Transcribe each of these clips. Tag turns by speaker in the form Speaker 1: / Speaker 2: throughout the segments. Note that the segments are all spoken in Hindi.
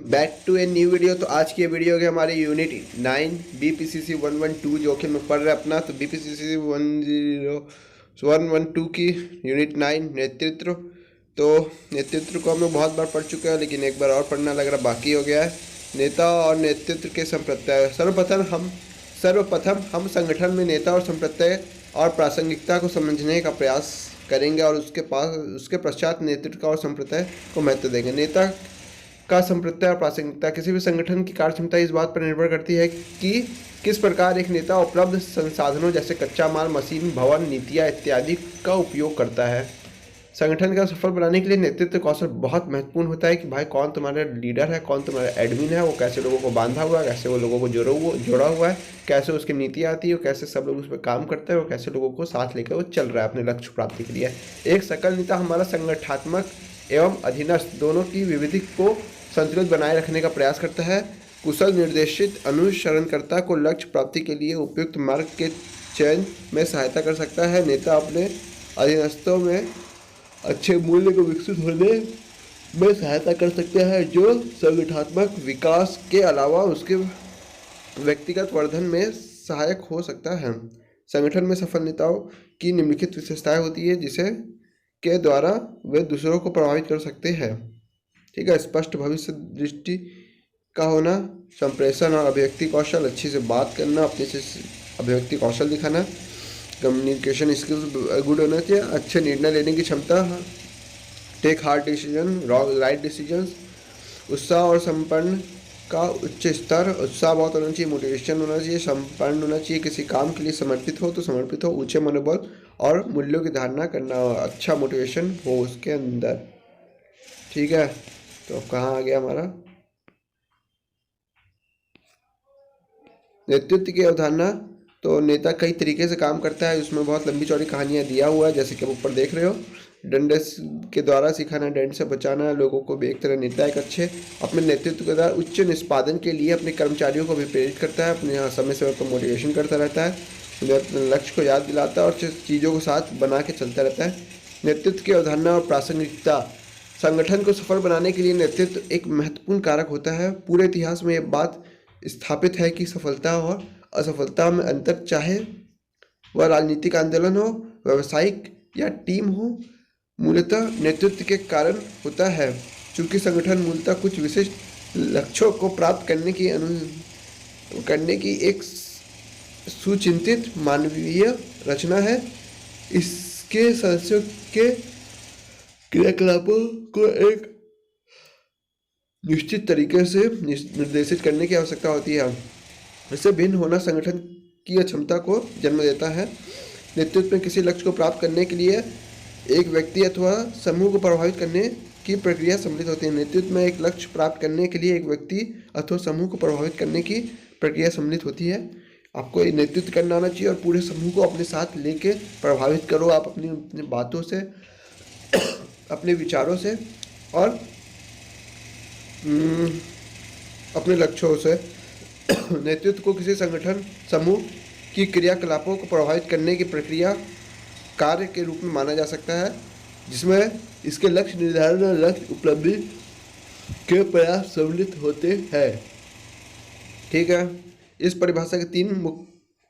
Speaker 1: Back to a new video. तो आज की वीडियो है हमारी यूनिट 9 BPCC 112 जो कि मैं पढ़ रहा अपना। तो BPCC 112 की यूनिट 9 नेतृत्व। तो नेतृत्व को हम लोग बहुत बार पढ़ चुके हैं, लेकिन एक बार और पढ़ना लग रहा बाकी हो गया है। नेता और नेतृत्व के संप्रत्यय। सर्वप्रथम हम संगठन में नेता और संप्रत्यय और प्रासंगिकता को समझने का प्रयास करेंगे और उसके पश्चात नेतृत्व का और संप्रत्यय को महत्व देंगे। नेता का संप्रत्यय और प्रासंगिकता। किसी भी संगठन की कार्यक्षमता इस बात पर निर्भर करती है कि किस प्रकार एक नेता उपलब्ध संसाधनों जैसे कच्चा माल, मशीन, भवन, नीतियाँ इत्यादि का उपयोग करता है। संगठन का सफल बनाने के लिए नेतृत्व कौशल बहुत महत्वपूर्ण होता है कि भाई कौन तुम्हारा लीडर है, कौन तुम्हारा एडमिन है, वो कैसे लोगों को बांधा हुआ है, कैसे वो लोगों को जोड़ा हुआ है, कैसे उसकी नीतियाँ आती है, कैसे सब लोग उस पर काम करते हैं, और कैसे लोगों को साथ लेकर वो चल रहा है अपने लक्ष्य प्राप्ति के लिए। एक सकल नेता हमारा संगठनात्मक एवं अधीनस्थ दोनों की विविधि को संतुलित बनाए रखने का प्रयास करता है। कुशल निर्देशित अनुसरणकर्ता को लक्ष्य प्राप्ति के लिए उपयुक्त मार्ग के चयन में सहायता कर सकता है। नेता अपने अधीनस्थों में अच्छे मूल्य को विकसित होने में सहायता कर सकते हैं, जो संगठनात्मक विकास के अलावा उसके व्यक्तिगत वर्धन में सहायक हो सकता है। संगठन में सफल नेताओं की निम्नलिखित विशेषताएं होती है जिसे के द्वारा वे दूसरों को प्रभावित कर सकते हैं। ठीक है। स्पष्ट भविष्य दृष्टि का होना, संप्रेषण और अभिव्यक्ति कौशल, अच्छी से बात करना, अपने से अभिव्यक्ति कौशल दिखाना, कम्युनिकेशन स्किल्स गुड होना चाहिए, अच्छे निर्णय लेने की क्षमता, take hard decision, right decisions, उत्साह और संपन्न का उच्च स्तर, उत्साह बहुत होना चाहिए, मोटिवेशन होना चाहिए, संपन्न होना चाहिए, किसी काम के लिए समर्पित हो तो समर्पित हो, ऊंचे मनोबल और मूल्यों की धारणा करना, अच्छा मोटिवेशन हो उसके अंदर। ठीक है। तो अब कहाँ आ गया हमारा नेतृत्व की अवधारणा। तो नेता कई तरीके से काम करता है, उसमें बहुत लंबी चौड़ी कहानियाँ दिया हुआ है, जैसे कि आप ऊपर देख रहे हो। डंडे के द्वारा सिखाना, दंड से बचाना, लोगों को एक तरह नेता एक अच्छे अपने नेतृत्व के द्वारा उच्च निष्पादन के लिए अपने कर्मचारियों को भी प्रेरित करता है, अपने यहाँ समय समय पर मोटिवेशन करता रहता है, उन्हें अपने लक्ष्य को याद दिलाता है और चीज़ों को साथ बना के चलता रहता है। नेतृत्व की अवधारणा और प्रासंगिकता। संगठन को सफल बनाने के लिए नेतृत्व एक महत्वपूर्ण कारक होता है। पूरे इतिहास में यह बात स्थापित है कि सफलता और असफलता में अंतर, चाहे वह राजनीतिक आंदोलन हो, व्यावसायिक या टीम हो, मूलतः नेतृत्व के कारण होता है। चूंकि संगठन मूलतः कुछ विशिष्ट लक्ष्यों को प्राप्त करने की एक सुचिंतित मानवीय रचना है, इसके सदस्यों के क्रियाकलापों को एक निश्चित तरीके से निर्देशित करने की आवश्यकता होती है। इससे भिन्न होना संगठन की क्षमता को जन्म देता है। नेतृत्व में किसी लक्ष्य को प्राप्त करने के लिए एक व्यक्ति अथवा समूह को प्रभावित करने की प्रक्रिया सम्मिलित होती है। नेतृत्व में एक लक्ष्य प्राप्त करने के लिए एक व्यक्ति अथवा समूह को प्रभावित करने की प्रक्रिया सम्मिलित होती है। आपको नेतृत्व करना आना चाहिए और पूरे समूह को अपने साथ लेके प्रभावित करो आप अपनी बातों से, अपने विचारों से और अपने लक्ष्यों से। नेतृत्व को किसी संगठन समूह की क्रियाकलापों को प्रभावित करने की प्रक्रिया कार्य के रूप में माना जा सकता है, जिसमें इसके लक्ष्य निर्धारण और लक्ष्य उपलब्धि के प्रयास सम्मिलित होते हैं। ठीक है। इस परिभाषा के तीन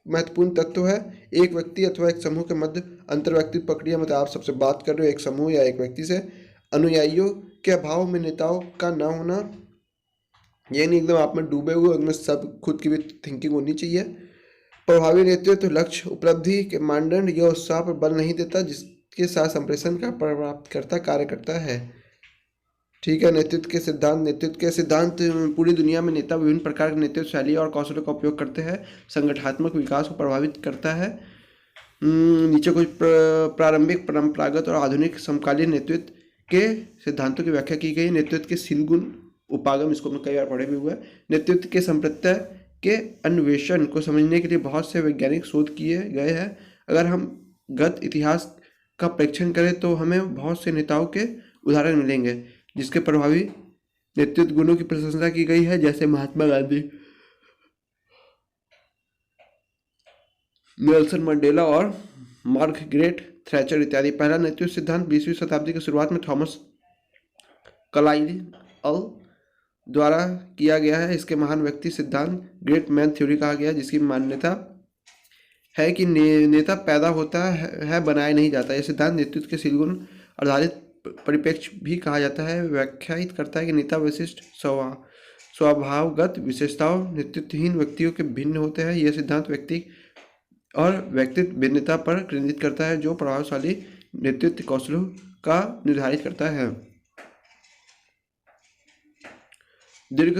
Speaker 1: महत्वपूर्ण तत्व है। एक व्यक्ति अथवा एक समूह के मध्य अंतर्व्यक्तित्व प्रक्रिया, मतलब आप सबसे बात कर रहे हो एक समूह या एक व्यक्ति से। अनुयायियों के अभाव में नेताओं का ना होना, ये नहीं एकदम आप में डूबे हुए, उनमें सब खुद की भी थिंकिंग होनी चाहिए। प्रभावी नेतृत्व लक्ष्य उपलब्धि के मानदंड या उत्साह पर बल नहीं देता, जिसके साथ संप्रेषण का प्राप्तकर्ता कार्य करता है। ठीक है। नेतृत्व के सिद्धांत पूरी दुनिया में नेता विभिन्न प्रकार के नेतृत्व शैली और कौशलों का उपयोग करते हैं, संगठनात्मक विकास को प्रभावित करता है। नीचे कुछ प्रारंभिक, परंपरागत और आधुनिक समकालीन नेतृत्व के सिद्धांतों की व्याख्या की गई। नेतृत्व के शील गुण उपागम, इसको हमने कई बार पढ़े भी हुआ है। नेतृत्व के संप्रत्यय के अन्वेषण को समझने के लिए बहुत से वैज्ञानिक शोध किए गए हैं। अगर हम गत इतिहास का परीक्षण करें तो हमें बहुत से नेताओं के उदाहरण मिलेंगे जिसके प्रभावी नेतृत्व गुणों की प्रशंसा की गई है, जैसे महात्मा गांधी, नेल्सन मंडेला और मार्गरेट थैचर इत्यादि। पहला नेतृत्व सिद्धांत 20वीं शताब्दी की शुरुआत में थॉमस कार्लाइल द्वारा किया गया है। इसके महान व्यक्ति सिद्धांत ग्रेट मैन थ्योरी कहा गया है, जिसकी मान्यता है कि नेता पैदा होता है, बनाया नहीं जाता। यह सिद्धांत नेतृत्व के सीलगुण आधारित परिप्रेक्ष्य भी कहा जाता है। व्याख्यायित करता है कि नेता विशिष्ट स्वभावगत विशेषताओं नेतृत्वहीन व्यक्तियों के भिन्न होते हैं। यह सिद्धांत व्यक्ति और व्यक्तित्व भिन्नता पर केंद्रित करता है, जो प्रभावशाली नेतृत्व कौशलों का निर्धारित करता है। दीर्घ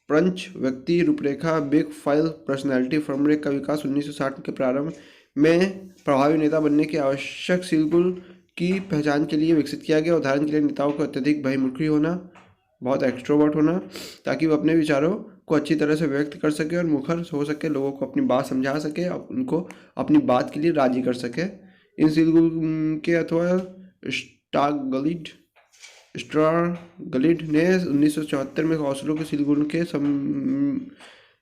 Speaker 1: पंच व्यक्ति रूपरेखा बिग फाइव पर्सनैलिटी फ्रेमवर्क का विकास 1960 के प्रारंभ में प्रभावी नेता बनने के आवश्यक सीलगुण की पहचान के लिए विकसित किया गया। उदाहरण के लिए नेताओं को अत्यधिक बहुमुखी होना, बहुत एक्सट्रोवर्ट होना, ताकि वो अपने विचारों को अच्छी तरह से व्यक्त कर सके और मुखर हो सके, लोगों को अपनी बात समझा सके, उनको अपनी बात के लिए राजी कर सके। इन सीलगुण के अथवा स्ट्रागलिड ने 1974 में कौशलों के सीलगुण के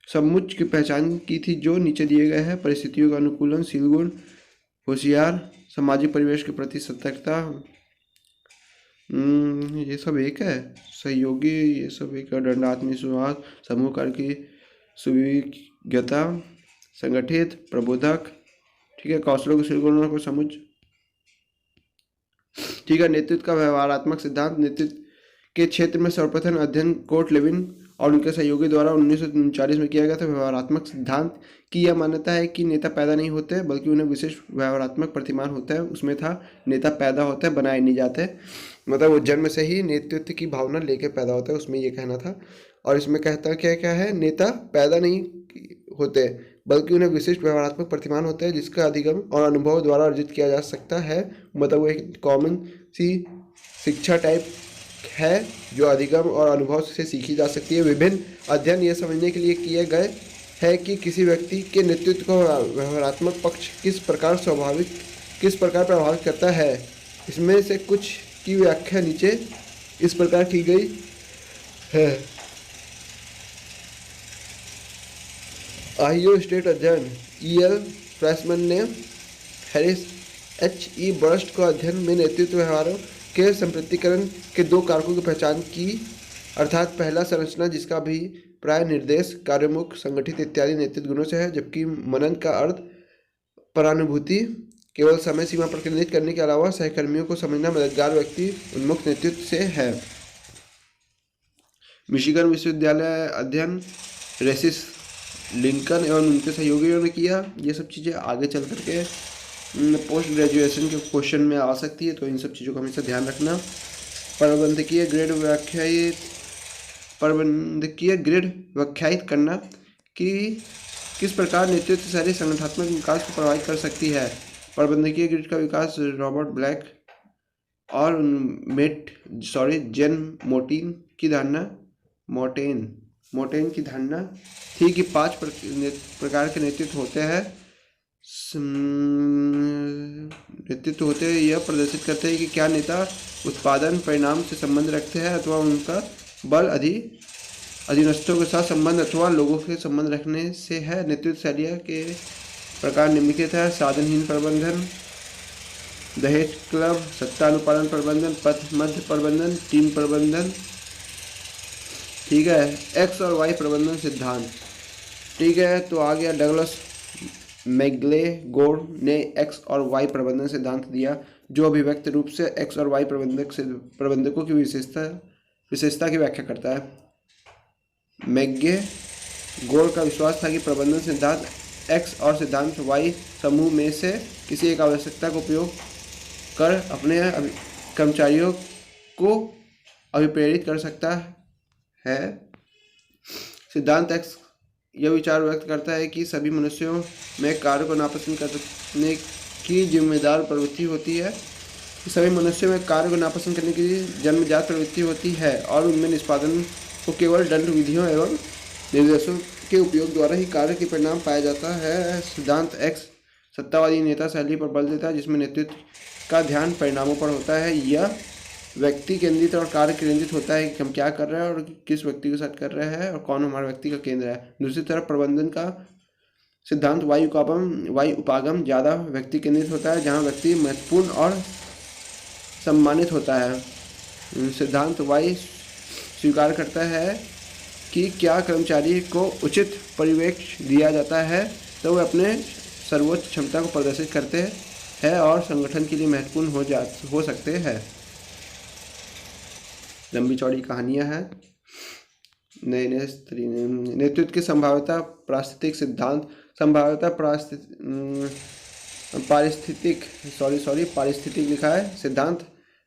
Speaker 1: समुच्चय की पहचान की थी, जो नीचे दिए गए हैं। परिस्थितियों का अनुकूलन सीलगुण, होशियार, सामाजिक परिवेश के प्रति सतर्कता, ये सब एक है। सहयोगी, ये सब एक है। दंडात्मविश्वास, समूह कार्य की सुविज्ञता, संगठित, प्रबोधक, ठीक है। कौशलों के सीलगुणों को समुच्चय, ठीक है। नेतृत्व का व्यवहारात्मक सिद्धांत नेतृत्व के क्षेत्र में सर्वप्रथम अध्ययन कोर्ट लेविन और उनके सहयोगी द्वारा 1939 में किया गया था। व्यवहारात्मक सिद्धांत की यह मान्यता है कि नेता पैदा नहीं होते, बल्कि उन्हें विशेष व्यवहारात्मक प्रतिमान होता है। उसमें था नेता पैदा होता है, बनाए नहीं जाते, मतलब वो जन्म से ही नेतृत्व की भावना लेके पैदा होता है, उसमें ये कहना था। और इसमें कहता क्या क्या है, नेता पैदा नहीं होते, बल्कि उन्हें विशिष्ट व्यवहारात्मक प्रतिमान होते हैं, जिसका अधिगम और अनुभव द्वारा अर्जित किया जा सकता है। मतलब वो एक कॉमन सी शिक्षा टाइप है जो अधिगम और अनुभव से सीखी जा सकती है। विभिन्न अध्ययन ये समझने के लिए किए गए हैं कि किसी व्यक्ति के नेतृत्व को व्यवहारात्मक पक्ष किस प्रकार प्रभावित करता है। इसमें से कुछ की व्याख्या नीचे इस प्रकार की गई है। आहियो स्टेट अध्ययन E.L. फ्रेशमैन ने हैरिस H.E. बर्स्ट को अध्ययन में नेतृत्व व्यवहारों के संप्रतिकरण के दो कारकों की पहचान की, अर्थात पहला संरचना, जिसका भी प्राय निर्देश, कार्योन्मुख, संगठित इत्यादि नेतृत्व गुणों से है, जबकि मनन का अर्थ परानुभूति, केवल समय सीमा पर केंद्रित करने के अलावा सहकर्मियों को समझना, मददगार व्यक्ति उन्मुख नेतृत्व से है। मिशिगन विश्वविद्यालय अध्ययन रेसिस लिंकन एवं उनके सहयोगियों ने किया। ये सब चीज़ें आगे चल करके पोस्ट ग्रेजुएशन के क्वेश्चन में आ सकती है, तो इन सब चीज़ों का हमेशा ध्यान रखना। प्रबंधकीय ग्रेड व्याख्यायित करना कि किस प्रकार नेतृत्व शैली संगठनात्मक विकास को प्रभावित कर सकती है। प्रबंधकीय ग्रेड का विकास रॉबर्ट ब्लैक और जेन मोटेन की धारणा थी कि 5 प्रकार के नेतृत्व होते हैं। यह प्रदर्शित करते हैं कि क्या नेता उत्पादन परिणाम से संबंध रखते हैं अथवा उनका बल अधीनस्थों के साथ संबंध अथवा लोगों के संबंध रखने से है। नेतृत्व शैलियों के प्रकार निम्नलिखित है: साधनहीन प्रबंधन, दहेज क्लब, सत्ता अनुपालन प्रबंधन, पथ मध्य प्रबंधन, टीम प्रबंधन, ठीक है। एक्स और वाई प्रबंधन सिद्धांत, ठीक है। तो आ गया डगलस मैकग्लेगोर ने एक्स और वाई प्रबंधन सिद्धांत दिया, जो अभिव्यक्त रूप से एक्स और वाई प्रबंधकों की विशेषता की व्याख्या करता है। मैकग्लेगोर का विश्वास था कि प्रबंधन सिद्धांत एक्स और सिद्धांत वाई समूह में से किसी एक आवश्यकता का उपयोग कर अपने कर्मचारियों को अभिप्रेरित कर सकता है। सिद्धांत एक्स यह विचार व्यक्त करता है कि सभी मनुष्यों में कार्य को नापसंद करने की जिम्मेदार प्रवृत्ति होती है। सभी मनुष्यों में कार्य को नापसंद करने की जन्मजात प्रवृत्ति होती है और उनमें निष्पादन को केवल दंड विधियों एवं निर्देशों के उपयोग द्वारा ही कार्य के परिणाम पाया जाता है। सिद्धांत एक्स सत्तावादी नेता शैली पर बल देता है, जिसमें नेतृत्व का ध्यान परिणामों पर होता है। यह व्यक्ति केंद्रित और कार्य केंद्रित होता है कि हम क्या कर रहे हैं और किस व्यक्ति के साथ कर रहे हैं और कौन हमारा व्यक्ति का केंद्र है। दूसरी तरफ प्रबंधन का सिद्धांत वाई उपागम ज़्यादा व्यक्ति केंद्रित होता है, जहाँ व्यक्ति महत्वपूर्ण और सम्मानित होता है। सिद्धांत वाई स्वीकार करता है कि क्या कर्मचारी को उचित परिवेश दिया जाता है तो वे अपने सर्वोच्च क्षमता को प्रदर्शित करते हैं और संगठन के लिए महत्वपूर्ण हो सकते हैं। लंबी चौड़ी कहानियाँ हैं। नए नए नेतृत्व की संभाव्यता पारिस्थितिक सिद्धांत। संभाव्यता पारिस्थितिक लिखा है सिद्धांत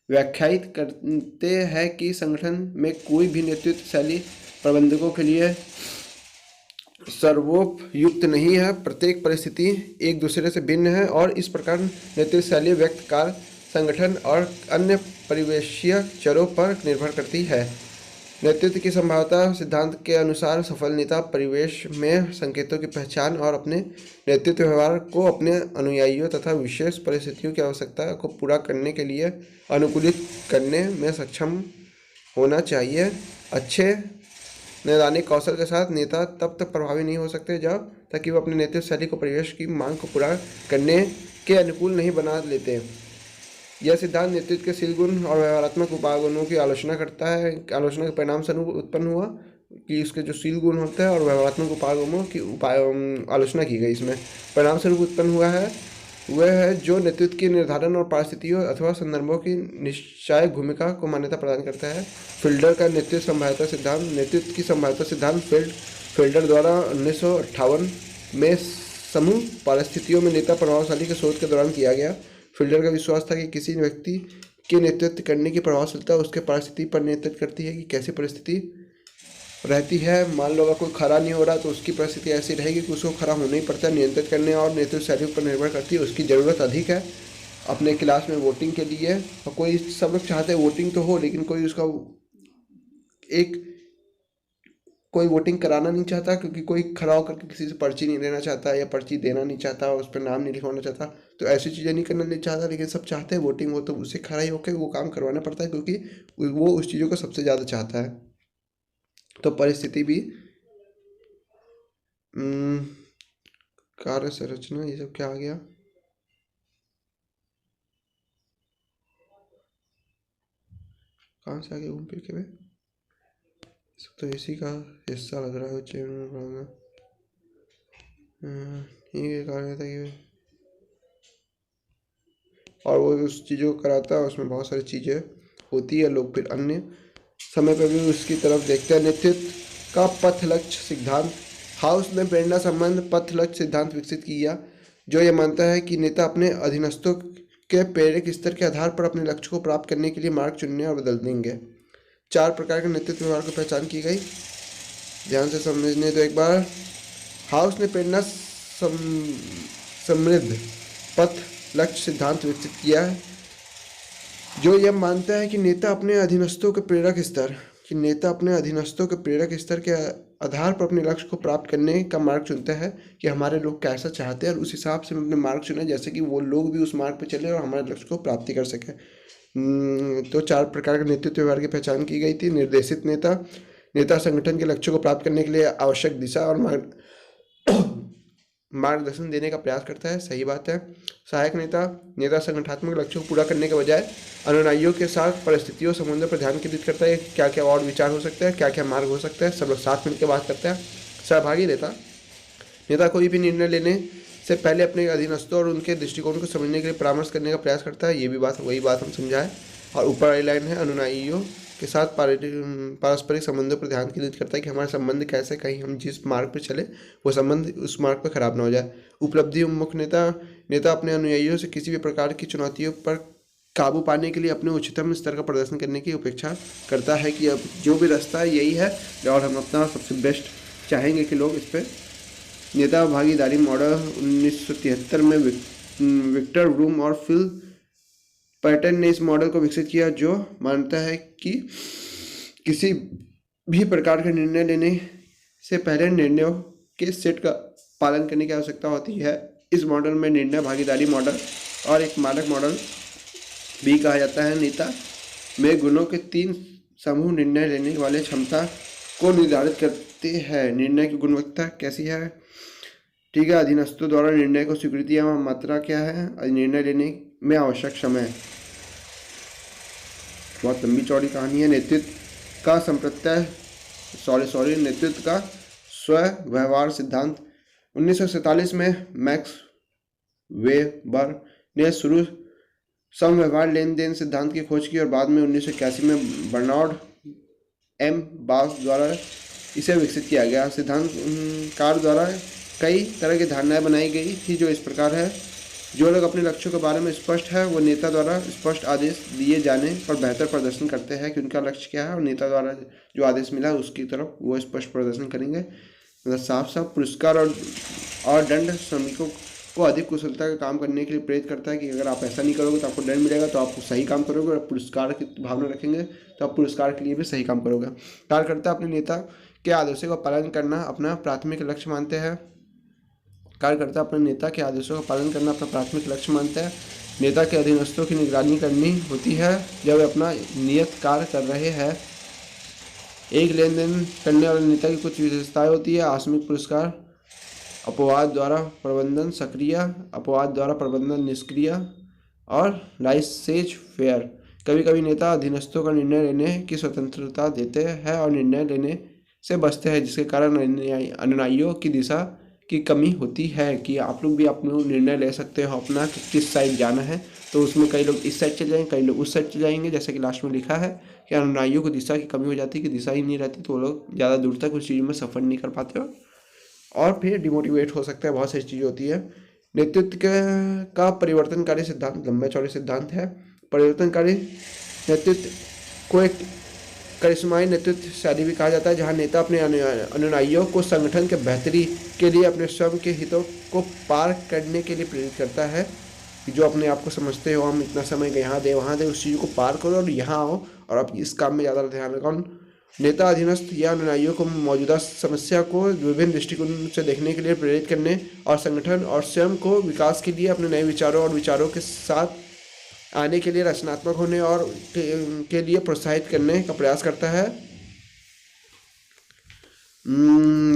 Speaker 1: व्याख्यायित करते हैं कि संगठन में कोई भी नेतृत्व शैली प्रबंधकों के लिए सर्वोपयुक्त नहीं है। प्रत्येक परिस्थिति एक दूसरे से भिन्न है और इस प्रकार नेतृत्व शैली व्यक्ति काल संगठन और अन्य परिवेशीय चरों पर निर्भर करती है। नेतृत्व की संभाव्यता सिद्धांत के अनुसार सफल नेता परिवेश में संकेतों की पहचान और अपने नेतृत्व व्यवहार को अपने अनुयायियों तथा विशेष परिस्थितियों की आवश्यकता को पूरा करने के लिए अनुकूलित करने में सक्षम होना चाहिए। अच्छे नैदानिक कौशल के साथ नेता तब तक प्रभावी नहीं हो सकते जब तक कि वो अपने नेतृत्व शैली को परिवेश की मांग को पूरा करने के अनुकूल नहीं बना लेते। यह सिद्धांत नेतृत्व के शील गुण और व्यवहारात्मक उपागुणों की आलोचना करता है। आलोचना के परिणाम स्वरूप उत्पन्न हुआ कि उसके जो शील गुण होते हैं और व्यवहारात्मक उपागमों की आलोचना की गई। इसमें परिणाम स्वरूप उत्पन्न हुआ है वह है जो नेतृत्व के निर्धारण और परिस्थितियों अथवा संदर्भों की निश्चायक भूमिका को मान्यता प्रदान करता है। फिल्डर का नेतृत्व संभाव्यता सिद्धांत। नेतृत्व की संभाव्यता सिद्धांत फिल्डर द्वारा 1958 में समूह परिस्थितियों में नेता प्रभावशाली के शोध के दौरान किया गया। फिल्डर का विश्वास था कि किसी व्यक्ति के नेतृत्व करने की प्रभावशीलता उसके परिस्थिति पर नेतृत्व करती है कि कैसी परिस्थिति रहती है। मान लो अगर कोई खड़ा नहीं हो रहा तो उसकी परिस्थिति ऐसी रहेगी कि उसको खड़ा होना ही पड़ता है। नियंत्रित करने और नेतृत्व शैली पर निर्भर करती है। उसकी ज़रूरत अधिक है अपने क्लास में वोटिंग के लिए। और कोई सब लोग चाहते हैं वोटिंग तो हो, लेकिन कोई वोटिंग कराना नहीं चाहता क्योंकि कोई खड़ा होकर के किसी से पर्ची नहीं लेना चाहता या पर्ची देना नहीं चाहता, उस पर नाम नहीं लिखवाना चाहता। तो ऐसी चीज़ें नहीं करना नहीं चाहता, लेकिन सब चाहते हैं वोटिंग हो तो उसे खड़ा ही होकर वो काम करवाना पड़ता है क्योंकि वो उस चीज़ों को सबसे ज़्यादा चाहता है। तो परिस्थिति भी कार्य संरचना ये सब क्या आ गया। कहाँ से आगे घूम फिर के भाई सब तो इसी का हिस्सा लग रहा है। ये कार्य था कि और वो उस चीज़ों को कराता है। उसमें बहुत सारी चीज़ें होती है। लोग फिर अन्य समय पर भी उसकी तरफ देखते हैं। नेतृत्व का पथ लक्ष्य सिद्धांत। हाउस ने प्रेरणा संबंध पथ लक्ष्य सिद्धांत विकसित किया जो ये मानता है कि नेता अपने अधीनस्थों के प्रेरक स्तर के आधार पर अपने लक्ष्य को प्राप्त करने के लिए मार्ग चुनने और बदल देंगे। 4 प्रकार के नेतृत्व व्यवहार की पहचान की गई। ध्यान से समझने तो एक बार हाउस ने प्रेरणा समृद्ध पथ लक्ष्य सिद्धांत विकसित किया है जो यह मानता है कि नेता अपने अधीनस्थों के प्रेरक स्तर के आधार पर अपने लक्ष्य को प्राप्त करने का मार्ग चुनता है कि हमारे लोग कैसा चाहते हैं और उस हिसाब से हम अपने मार्ग चुने जैसे कि वो लोग भी उस मार्ग पर चले और हमारे लक्ष्य को प्राप्ति कर सकें। तो 4 प्रकार के नेतृत्व व्यवहार की पहचान की गई थी। निर्देशित नेता संगठन के लक्ष्यों को प्राप्त करने के लिए आवश्यक दिशा और मार्गदर्शन देने का प्रयास करता है। सही बात है। सहायक नेता संगठनात्मक लक्ष्यों को पूरा करने के बजाय अनुयायियों के साथ परिस्थितियों संबंधों पर ध्यान केंद्रित करता है। क्या क्या और विचार हो सकता है, क्या क्या मार्ग हो सकता है, सब लोग साथ मिलकर बात करते हैं। सहभागी नेता कोई भी निर्णय लेने से पहले अपने अधीनस्थों और उनके दृष्टिकोण को समझने के लिए परामर्श करने का प्रयास करता है। ये भी वही बात हम समझाएं। और ऊपर वाली लाइन है अनुयायियों के साथ पारस्परिक संबंधों पर ध्यान केंद्रित करता है कि हमारे संबंध कैसे कहीं हम जिस मार्ग पर चले वो संबंध उस मार्ग पर खराब ना हो जाए। उपलब्धि उन्मुख नेता अपने अनुयायियों से किसी भी प्रकार की चुनौतियों पर काबू पाने के लिए अपने उच्चतम स्तर का प्रदर्शन करने की अपेक्षा करता है कि अब जो भी रास्ता है यही है और हम अपना सबसे बेस्ट चाहेंगे कि लोग इस पर। नेता भागीदारी मॉडल 1973 में विक्टर ब्रूम और फिल पैटर्न ने इस मॉडल को विकसित किया जो मानता है कि किसी भी प्रकार का निर्णय लेने से पहले निर्णयों के सेट का पालन करने की आवश्यकता होती है। इस मॉडल में निर्णय भागीदारी मॉडल और एक मानक मॉडल भी कहा जाता है। नेता में गुणों के 3 समूह निर्णय लेने वाले क्षमता को निर्धारित करते हैं। निर्णय की गुणवत्ता कैसी है, ठीक है। अधीनस्थों द्वारा निर्णय को स्वीकृति या मात्रा क्या है, निर्णय लेने में आवश्यक समय। बहुत लंबी चौड़ी कहानी है। का संप्रत्यय नेतृत्व का स्व व्यवहार सिद्धांत। 1947 में मैक्स वेबर ने शुरू समव्यवहार लेन देन सिद्धांत की खोज की और बाद में 1981 में बर्नार्ड एम बास द्वारा इसे विकसित किया गया। सिद्धांतकार द्वारा कई तरह की धारणाएं बनाई गई थी जो इस प्रकार है। जो लोग अपने लक्ष्यों के बारे में स्पष्ट है वो नेता द्वारा स्पष्ट आदेश दिए जाने पर बेहतर प्रदर्शन करते हैं कि उनका लक्ष्य क्या है, और नेता द्वारा जो आदेश मिला है उसकी तरफ वो स्पष्ट प्रदर्शन करेंगे। मतलब साफ साफ पुरस्कार और दंड श्रमिकों को अधिक कुशलता का काम करने के लिए प्रेरित करता है कि अगर आप ऐसा नहीं करोगे तो आपको दंड मिलेगा, तो आप सही काम करोगे, और पुरस्कार की भावना रखेंगे तो आप पुरस्कार के लिए भी सही काम करोगे। कार्यकर्ता अपने नेता के आदेशों का पालन करना अपना प्राथमिक लक्ष्य मानते हैं। कार्यकर्ता अपने नेता के आदेशों का पालन करना अपना प्राथमिक लक्ष्य मानते हैं। नेता के अधीनस्थों की निगरानी करनी होती है जब वे अपना नियत कार्य कर रहे हैं। एक लेन देन करने वाले नेता की कुछ विशेषताएं होती है। आकस्मिक पुरस्कार, अपवाद द्वारा प्रबंधन सक्रिय, अपवाद द्वारा प्रबंधन निष्क्रिय, और लाइसेज फेयर। कभी कभी नेता अधीनस्थों का निर्णय लेने की स्वतंत्रता देते हैं और निर्णय लेने से बचते हैं, जिसके कारण अनुयायियों की दिशा की कमी होती है कि आप लोग भी अपना निर्णय ले सकते हो अपना कि किस साइड जाना है। तो उसमें कई लोग इस साइड चले जाएंगे, कई लोग उस साइड चले जाएंगे, जैसे कि लास्ट में लिखा है कि अनुयायियों को दिशा की कमी हो जाती है कि दिशा ही नहीं रहती, तो वो लोग ज़्यादा दूर तक उस चीज़ में सफ़र नहीं कर पाते हो और फिर डिमोटिवेट हो सकता है। बहुत सारी चीज़ें होती है। नेतृत्व का परिवर्तनकारी सिद्धांत लंबे चौड़े सिद्धांत है। परिवर्तनकारी नेतृत्व को एक करिश्माई नेतृत्व शैली भी कहा जाता है, जहां नेता अपने अनुयायियों को संगठन के बेहतरी के लिए अपने स्वयं के हितों को पार करने के लिए प्रेरित करता है। कि जो अपने आप को समझते हो हम इतना समय यहाँ दे वहाँ दे, उस चीज़ को पार करो और यहाँ आओ और आप इस काम में ज़्यादा ध्यान रखो। नेता अधीनस्थ या अनुयायियों को मौजूदा समस्या को विभिन्न दृष्टिकोण से देखने के लिए प्रेरित करने और संगठन और स्वयं को विकास के लिए अपने नए विचारों और विचारों के साथ आने के लिए रचनात्मक होने और के लिए प्रोत्साहित करने का प्रयास करता है।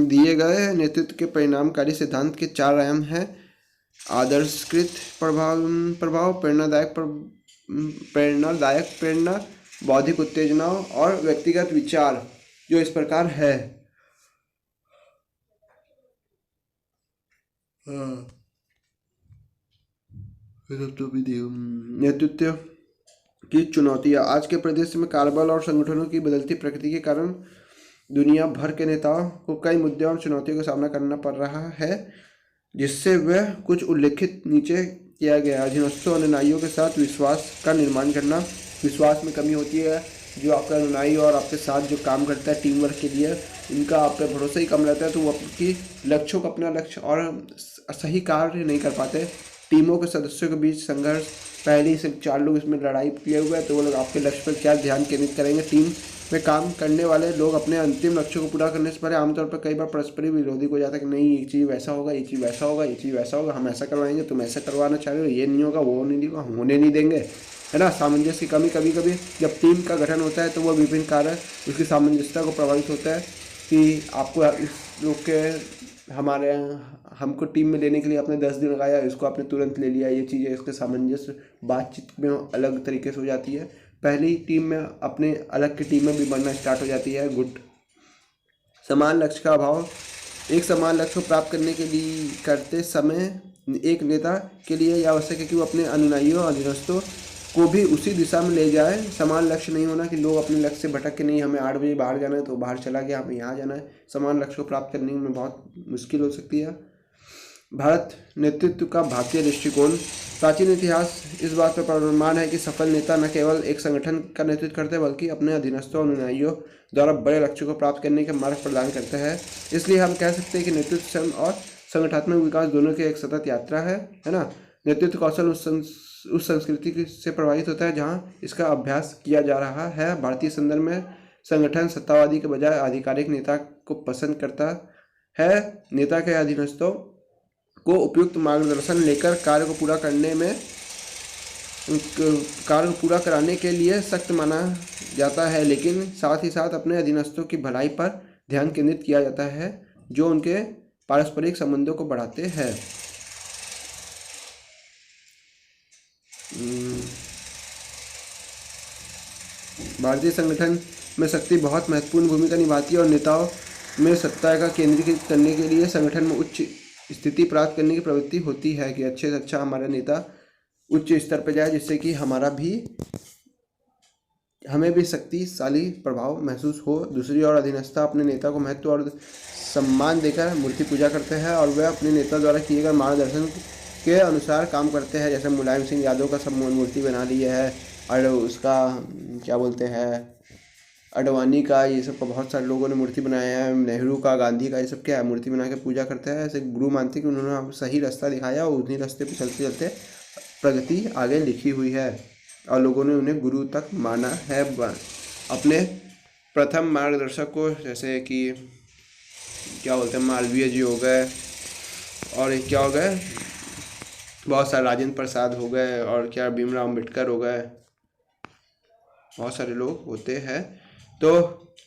Speaker 1: दिए गए नेतृत्व के परिणामकारी सिद्धांत के 4 आयाम हैं। आदर्शकृत प्रभाव, प्रेरणादायक प्रेरणा, बौद्धिक उत्तेजना और व्यक्तिगत विचार, जो इस प्रकार है। नेतृत्व की चुनौतियाँ। आज के परिदृश्य में कार्यबल और संगठनों की बदलती प्रकृति के कारण दुनिया भर के नेताओं को कई मुद्दों और चुनौतियों का सामना करना पड़ रहा है, जिससे वह कुछ उल्लेखित नीचे किया गया। अधीनस्थों अनुयायियों के साथ विश्वास का निर्माण करना। विश्वास में कमी होती है। जो आपका अनुयायी और आपके साथ जो काम करता है टीम वर्क के लिए, इनका आप पे भरोसा ही कम रहता है, तो वो आपकी लक्ष्यों को अपना लक्ष्य और सही कार्य नहीं कर पाते। टीमों के सदस्यों के बीच संघर्ष, पहले से 4 लोग इसमें लड़ाई किए हुए हैं, तो वो लोग आपके लक्ष्य पर क्या ध्यान केंद्रित करेंगे। टीम में काम करने वाले लोग अपने अंतिम लक्ष्यों को पूरा करने से पहले आमतौर पर कई बार परस्पर विरोधी हो जाता है कि नहीं ये चीज़ वैसा होगा, ये चीज़ वैसा होगा, ये चीज़ वैसा होगा, हम ऐसा करवाएंगे, तुम ऐसा करवाना चाह रहे हो, ये नहीं होगा, वो नहीं होगा, होने नहीं देंगे, है ना। सामंजस्य की कमी। कभी कभी जब टीम का गठन होता है तो वह विभिन्न कार्य उसकी सामंजस्यता को प्रभावित होता है कि आपको इस लोग के हमको टीम में लेने के लिए आपने 10 दिन लगाया, इसको आपने तुरंत ले लिया, ये चीज़ें इसके सामंजस्य बातचीत में अलग तरीके से हो जाती है। पहली टीम में अपने अलग की टीम में भी बनना स्टार्ट हो जाती है। गुड। समान लक्ष्य का अभाव। एक समान लक्ष्य को प्राप्त करने के लिए करते समय एक नेता के लिए यह आवश्यक है कि वो अपने अनुयायियों और अधीनस्थों को भी उसी दिशा में ले जाए। समान लक्ष्य नहीं होना कि लोग अपने लक्ष्य से भटक के नहीं हमें 8 बजे बाहर जाना है तो बाहर चला गया, हमें यहाँ जाना है। समान लक्ष्य को प्राप्त करने में बहुत मुश्किल हो सकती है। भारत नेतृत्व का भारतीय दृष्टिकोण। प्राचीन इतिहास इस बात पर प्रमाण है कि सफल नेता न केवल एक संगठन का नेतृत्व करते हैं बल्कि अपने अधीनस्थों और अनुयायियों द्वारा बड़े लक्ष्यों को प्राप्त करने के मार्ग प्रदान करते हैं। इसलिए हम कह सकते हैं कि नेतृत्व और संगठनात्मक विकास दोनों की एक सतत यात्रा है ना। नेतृत्व कौशल उस संस्कृति से प्रभावित होता है जहाँ इसका अभ्यास किया जा रहा है। भारतीय संदर्भ में संगठन सत्तावादी के बजाय आधिकारिक नेता को पसंद करता है। नेता के अधीनस्थों को उपयुक्त मार्गदर्शन लेकर कार्य को पूरा कराने के लिए सख्त माना जाता है, लेकिन साथ ही साथ अपने अधीनस्थों की भलाई पर ध्यान केंद्रित किया जाता है जो उनके पारस्परिक संबंधों को बढ़ाते हैं। भारतीय संगठन में शक्ति बहुत महत्वपूर्ण भूमिका निभाती है और नेताओं में सत्ता का केंद्रीकृत करने के लिए संगठन में उच्च स्थिति प्राप्त करने की प्रवृत्ति होती है कि अच्छे से अच्छा हमारा नेता उच्च स्तर पर जाए, जिससे कि हमें भी शक्तिशाली प्रभाव महसूस हो। दूसरी ओर अधीनस्थ अपने नेता को महत्व और सम्मान देकर मूर्ति पूजा करते हैं और वे अपने नेता द्वारा किए गए मार्गदर्शन के अनुसार काम करते हैं। जैसे मुलायम सिंह यादव का सब मूर्ति बना ली है, और उसका क्या बोलते हैं, अडवाणी का, ये सब का बहुत सारे लोगों ने मूर्ति बनाया है, नेहरू का, गांधी का, ये सब क्या है, मूर्ति बना के पूजा करते हैं। ऐसे गुरु मानते हैं कि उन्होंने सही रास्ता दिखाया और उन्हीं रास्ते पर चलते चलते प्रगति आगे लिखी हुई है और लोगों ने उन्हें गुरु तक माना है। अपने प्रथम मार्गदर्शक को जैसे कि क्या बोलते हैं, मालवीय जी हो गए, और एक क्या हो गए, बहुत सारे राजेंद्र प्रसाद हो गए, और क्या भीमराव अम्बेडकर हो गए, बहुत सारे लोग होते हैं। तो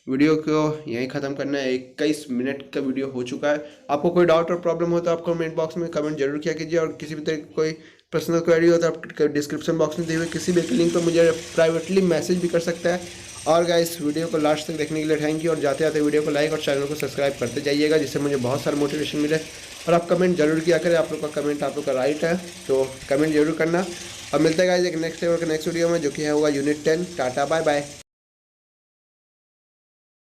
Speaker 1: वीडियो को यहीं ख़त्म करना है। 21 मिनट का वीडियो हो चुका है। आपको कोई डाउट और प्रॉब्लम हो तो आप कमेंट बॉक्स में कमेंट जरूर किया कीजिए, और किसी भी तरह की कोई पर्सनल क्वेरी हो तो आप डिस्क्रिप्शन बॉक्स में दिए हुए किसी भी लिंक पर मुझे प्राइवेटली मैसेज भी कर सकता है। और गाइस, वीडियो को लास्ट तक देखने के लिए थैंक यू, और जाते जाते वीडियो को लाइक और चैनल को सब्सक्राइब करते जाइएगा, जिससे मुझे बहुत सारा मोटिवेशन मिले। और आप कमेंट जरूर किया करें, आप लोग का कमेंट आप लोग का राइट है, तो कमेंट जरूर करना। और मिलते हैं गाइस एक नेक्स्ट वीडियो में, जो कि होगा यूनिट 10। Tata bye bye.